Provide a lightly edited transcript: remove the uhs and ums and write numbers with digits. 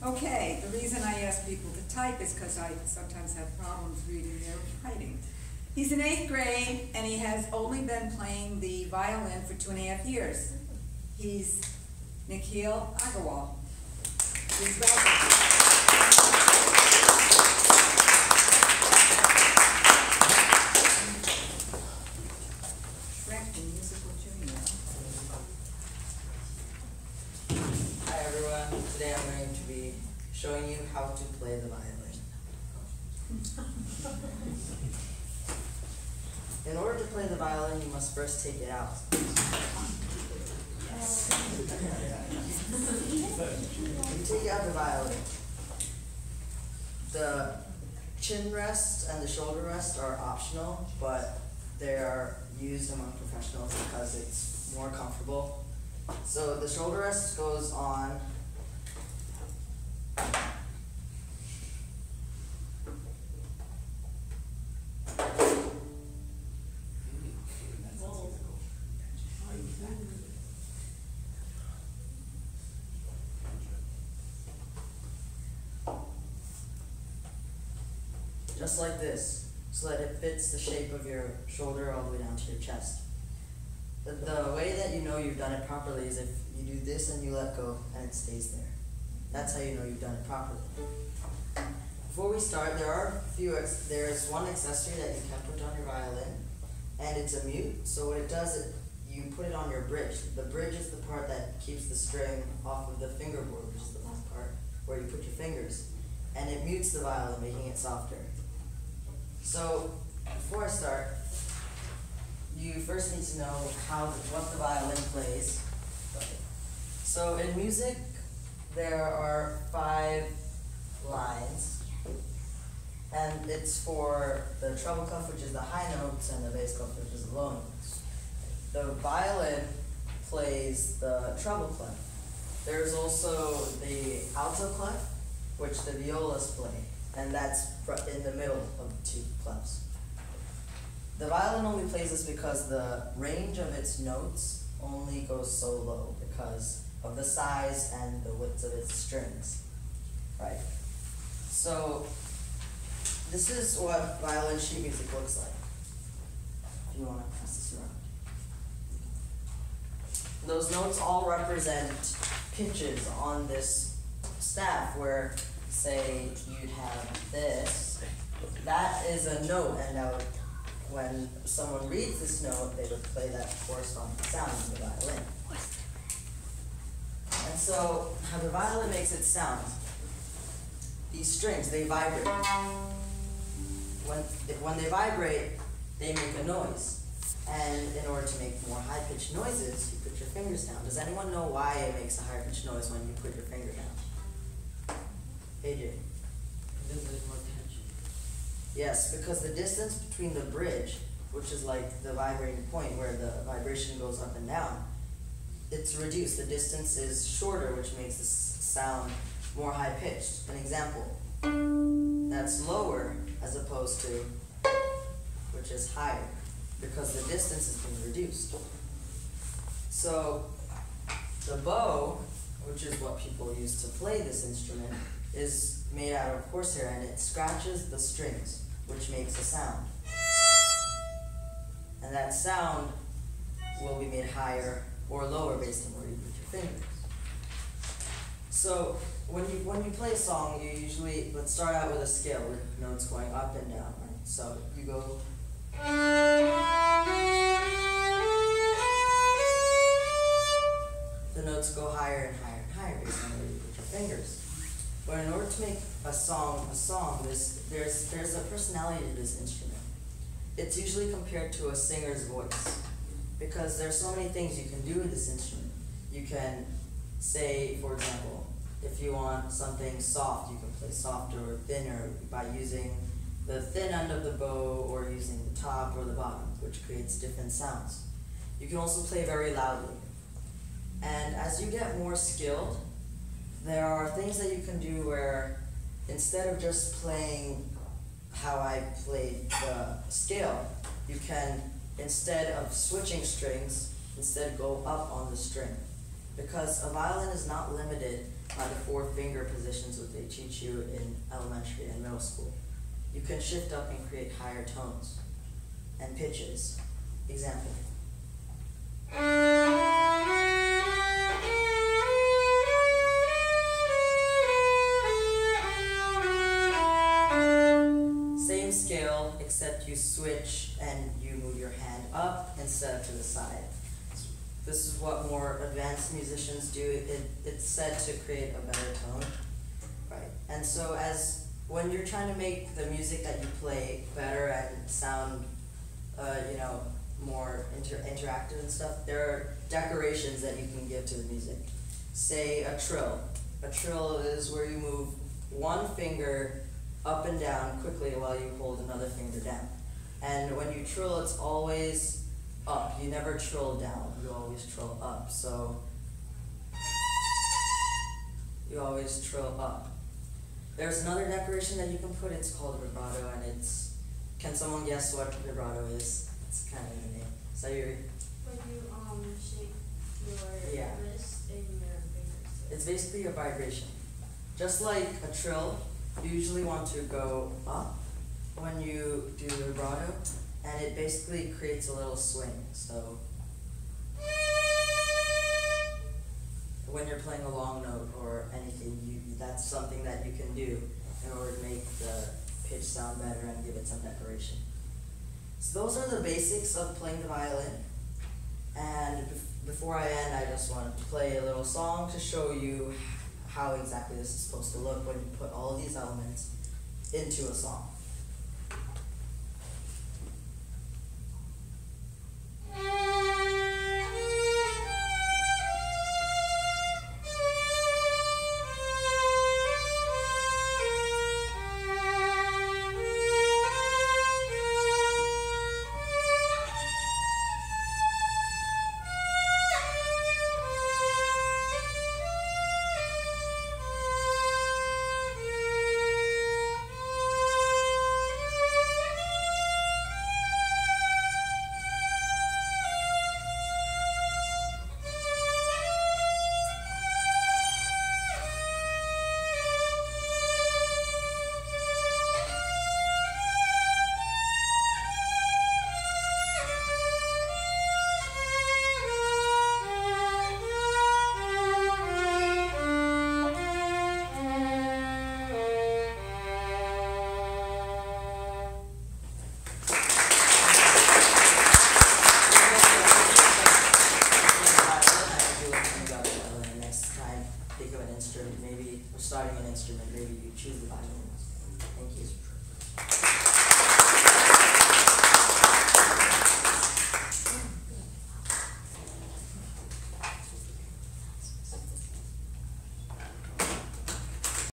Okay, the reason I ask people to type is because I sometimes have problems reading their writing. He's in 8th grade, and he has only been playing the violin for 2.5 years. He's Nikhil Agarwal. Please welcome. Hi everyone, today I'm going to be showing you how to play the violin. In order to play the violin, you must first take it out. You take out the violin. The chin rest and the shoulder rest are optional, but they are used among professionals because it's more comfortable. So the shoulder rest goes on just like this, so that it fits the shape of your shoulder all the way down to your chest. The way that you know you've done it properly is if you do this and you let go and it stays there. That's how you know you've done it properly. Before we start, there's one accessory that you can put on your violin, and it's a mute. So what it does is you put it on your bridge. The bridge is the part that keeps the string off of the fingerboard, which is the last part where you put your fingers, and it mutes the violin, making it softer. So before I start, you first need to know what the violin plays. So in music, there are 5 lines, and it's for the treble clef, which is the high notes, and the bass clef, which is the low notes. The violin plays the treble clef. There's also the alto clef, which the violas play, and that's in the middle of the 2 clefs. The violin only plays this because the range of its notes only goes so low because of the size and the width of its strings, right? So this is what violin sheet music looks like. If you want to pass this around. Those notes all represent pitches on this staff where, say, you'd have this. That is a note, and now when someone reads this note, they would play that corresponding sound in the violin. And so, how the violin makes its sound, these strings, they vibrate. When they vibrate, they make a noise. And in order to make more high-pitched noises, you put your fingers down. Does anyone know why it makes a higher-pitched noise when you put your finger down? AJ? Yes, because the distance between the bridge, which is like the vibrating point where the vibration goes up and down, it's reduced. The distance is shorter, which makes the sound more high-pitched. An example, that's lower as opposed to, which is higher, because the distance has been reduced. So the bow, which is what people use to play this instrument, is made out of horsehair, and it scratches the strings, which makes a sound. And that sound will be made higher or lower based on where you put your fingers. So when you play a song, you usually, let's start out with a scale with notes going up and down, right? So you go. The notes go higher and higher and higher based on where you put your fingers. But in order to make a song, there's a personality to this instrument. It's usually compared to a singer's voice, because there's so many things you can do with this instrument. You can say, for example, if you want something soft, you can play softer or thinner by using the thin end of the bow or using the top or the bottom, which creates different sounds. You can also play very loudly. And as you get more skilled, there are things that you can do where instead of just playing how I played the scale, you can, instead of switching strings, instead go up on the string. Because a violin is not limited are the 4 finger positions that they teach you in elementary and middle school. You can shift up and create higher tones and pitches. Example. Same scale, except you switch and you move your hand up instead of to the side. This is what more advanced musicians do. It's said to create a better tone, right? And so when you're trying to make the music that you play better and sound, more interactive and stuff, there are decorations that you can give to the music. Say a trill. A trill is where you move one finger up and down quickly while you hold another finger down. And when you trill, it's always up. You never trill down. You always trill up. So you always trill up. There's another decoration that you can put. It's called vibrato, and can someone guess what vibrato is? It's kind of in the name. So you're. When you shake your wrist and your fingers. It's basically a vibration. Just like a trill, you usually want to go up when you do vibrato, and it basically creates a little swing. So when you're playing a long note or anything, that's something that you can do in order to make the pitch sound better and give it some decoration. So those are the basics of playing the violin. And before I end, I just want to play a little song to show you how exactly this is supposed to look when you put all of these elements into a song. Maybe, or starting an instrument, maybe you choose the violin. Thank you.